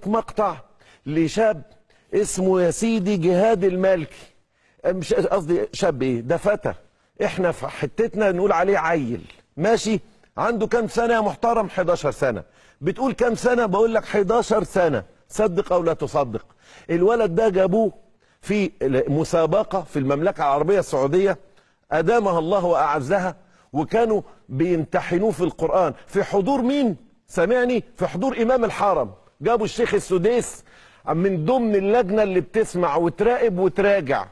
مقطع لشاب اسمه يا سيدي جهاد المالكي، مش قصدي شاب، ايه ده، فتى. احنا في حتتنا نقول عليه عيل، ماشي. عنده كام سنه يا محترم؟ 11 سنه. بتقول كام سنه؟ بقول لك 11 سنه، صدق او لا تصدق. الولد ده جابوه في مسابقه في المملكه العربيه السعوديه ادامها الله واعزها، وكانوا بيمتحنوه في القران في حضور مين؟ سامعني؟ في حضور امام الحرم. جابوا الشيخ السديس من ضمن اللجنه اللي بتسمع وتراقب وتراجع.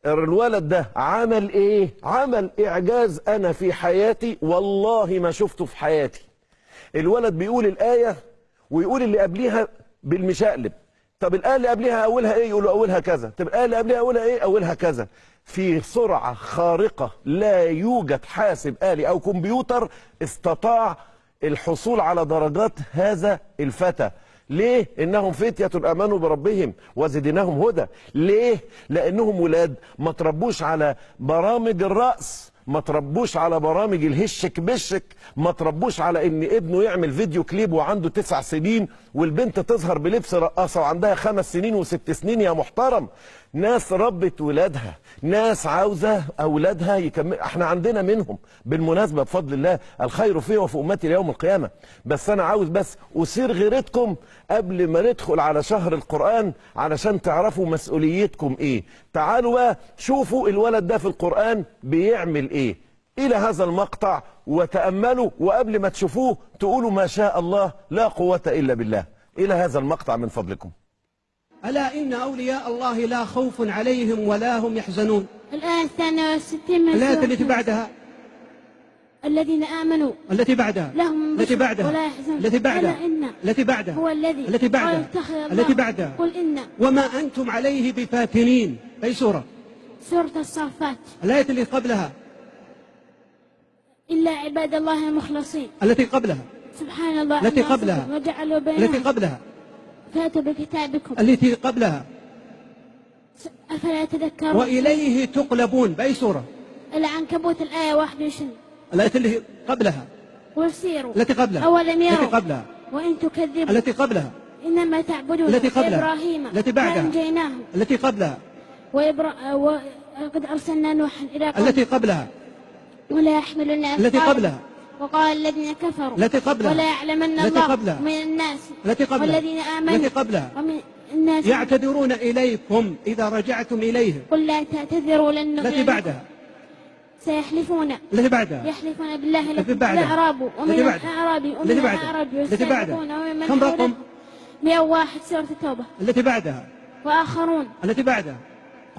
الولد ده عمل ايه؟ عمل اعجاز انا في حياتي والله ما شفته في حياتي. الولد بيقول الايه ويقول اللي قبليها بالمشقلب. طب الايه اللي قبليها اولها ايه؟ يقولوا اولها كذا. طب الايه اللي قبليها اولها ايه؟ اولها كذا. في سرعه خارقه لا يوجد حاسب آلي او كمبيوتر استطاع الحصول على درجات هذا الفتى. ليه؟ انهم فتية امنوا بربهم وزدناهم هدى. ليه؟ لانهم ولاد ما تربوش على برامج الرأس، ما تربوش على برامج الهشك بشك، ما تربوش على ان ابنه يعمل فيديو كليب وعنده 9 سنين والبنت تظهر بلبس رقاصة وعندها 5 سنين و6 سنين. يا محترم، ناس ربت ولادها، ناس عاوزة اولادها يكمل. احنا عندنا منهم بالمناسبة بفضل الله الخير فيه وفي امتي ليوم القيامة. بس انا عاوز بس اثير غيرتكم قبل ما ندخل على شهر القرآن علشان تعرفوا مسؤوليتكم ايه. تعالوا بقى شوفوا الولد ده في القرآن بيعمل ايه الى هذا المقطع وتأملوا، وقبل ما تشوفوه تقولوا ما شاء الله لا قوة الا بالله. الى هذا المقطع من فضلكم. ألا إن أولياء الله لا خوف عليهم ولا هم يحزنون. الآية 62 من الآية التي بعدها الذين آمنوا التي بعدها لهم التي بعدها ولا يحزنون. التي بعدها التي بعدها هو الذي التي بعدها التي بعدها قل إن وما أنتم عليه بفاتنين. أي سورة؟ سورة الصافات. الآية اللي قبلها إلا عباد الله المخلصين. التي قبلها سبحان الله التي قبلها وجعلوا بينهم التي قبلها فاتوا بكتابكم التي قبلها أفلا تذكرون. وإليه تقلبون. بأي سورة؟ العنكبوت الآية 21. الآية اللي قبلها وسيروا التي قبلها أولم يروا التي قبلها وإن تكذبوا التي قبلها إنما تعبدون التي قبلها إبراهيم التي بعدها فأنجيناهم التي قبلها وقد أرسلنا نوحا إلى قومه التي قبلها ولا يحملن التي أثقالهم. قبلها وقال الذين كفروا التي قبلها ولا يعلمن التي الله قبلها من الناس التي قبلها والذين آمنوا التي قبلها ومن الناس يعتذرون إليكم إذا رجعتم إليهم. قل لا تعتذروا لن نؤمن التي بعدها سيحلفون التي بعدها يحلفون بالله التي لكم بعدها الأعراب ومن التي بعدها الأعراب ومن التي بعدها الأعراب التي بعدها يستهزئون ومن كم رقم؟ حولكم 101 سورة التوبة. التي بعدها وآخرون التي بعدها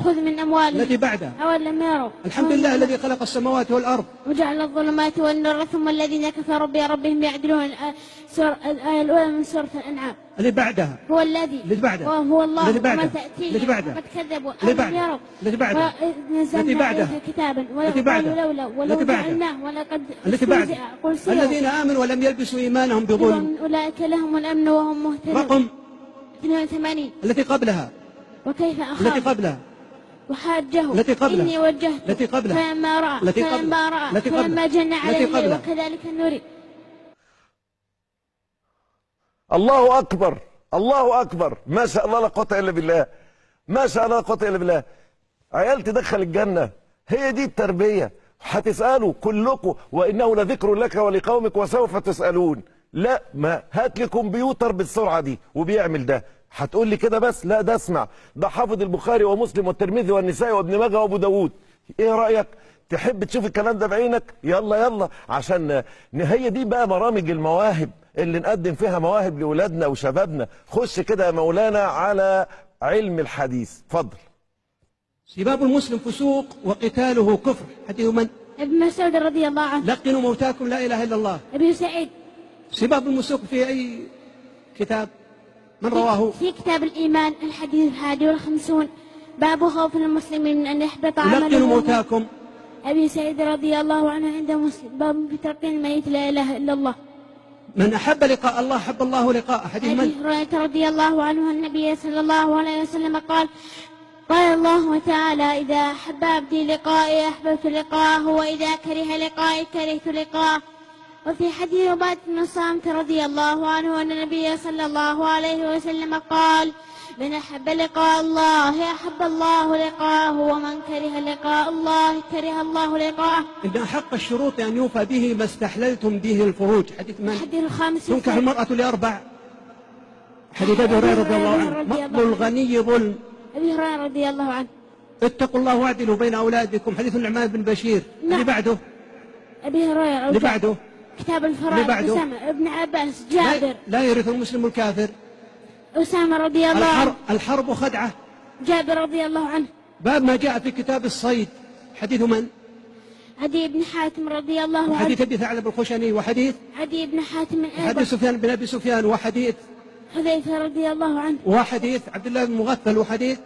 خذ من أموالهم التي بعدها أولم يروا الحمد لله الذي خلق السماوات والأرض وجعل الظلمات والنور ثم الذين كفروا بربهم يعدلون. الآية الأولى من سورة الأنعام. اللي بعدها هو الذي اللي بعدها وهو الله اللي بعدها وما تأتيهم اللي بعدها قد كذبوا اللي أولم بعدها يروا التي بعدها التي نزلنا بعدها عليك كتابا التي بعدها وقالوا لولا ولو التي بعدها جعلناه ولقد التي بعدها قل سيروا الذين آمنوا ولم يلبسوا إيمانهم بظلم. أولئك لهم الأمن وهم مهتدون. رقم 82. التي قبلها وكيف التي أخاف قبلها وحاجه التي قبلها إني وجهت التي قبلها فلما رأى التي فلما قبلها رأى التي فلما قبلها جن التي عليه قبلها وكذلك نري. الله اكبر، الله اكبر، ما شاء الله لا قوه الا بالله، ما شاء الله لا قوه الا بالله. عيال تدخل الجنه، هي دي التربيه. هتسالوا كلكم وانه لذكر لك ولقومك وسوف تسالون. لا، ما هات لي كمبيوتر بالسرعه دي وبيعمل ده. هتقول لي كده بس؟ لا، ده اسمع، ده حافظ البخاري ومسلم والترمذي والنسائي وابن ماجه وابو داود. ايه رايك؟ تحب تشوف الكلام ده بعينك؟ يلا يلا، عشان هي دي بقى برامج المواهب اللي نقدم فيها مواهب لاولادنا وشبابنا. خش كده يا مولانا على علم الحديث، اتفضل. سباب المسلم فسوق وقتاله كفر. حديث من؟ ابن مسعود رضي الله عنه. لقنوا موتاكم لا إله إلا الله. ابي سعيد. سباب المسوق في أي كتاب؟ من رواه؟ في كتاب الإيمان الحديث 51 باب خوف المسلمين من أن يحبط عمله. لقنوا موتاكم. أبي سعيد رضي الله عنه عند مسلم باب في تلقين الميت لا إله إلا الله. من أحب لقاء الله أحب الله لقاءه. حديث من؟ أبي هريرة رضي الله عنه النبي صلى الله عليه وسلم قال الله تعالى إذا أحب عبدي لقائي أحببت لقاءه وإذا كره لقائي كرهت لقاءه. وفي حديث عبادة بن الصامت رضي الله عنه أن النبي صلى الله عليه وسلم قال: من أحب لقاء الله أحب الله لقاءه، ومن كره لقاء الله كره الله لقاءه. إن أحق الشروط أن يوفى به ما استحللتم به الفروج. حديث من؟ حديث الخامس. تنكح المرأة لأربع. حديث أبي هريرة رضي الله عنه. مقبل الغني ظلم. أبي هريرة رضي الله عنه. اتقوا الله واعدلوا بين أولادكم. حديث النعمان بن بشير. اللي بعده أبي هريرة. اللي بعده كتاب الفرائض. أسامة ابن عباس. جابر. لا يرث المسلم الكافر. أسامة رضي الله عنه. الحرب خدعة. جابر رضي الله عنه. باب ما جاء في كتاب الصيد. حديث من؟ عدي بن حاتم رضي الله عنه. حديث أبي ثعلب الخشني. وحديث عدي بن حاتم. حديث سفيان بن أبي سفيان. وحديث حذيفة رضي الله عنه. وحديث عبد الله بن مغفل. وحديث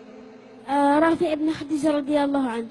رافع بن خديجة رضي الله عنه.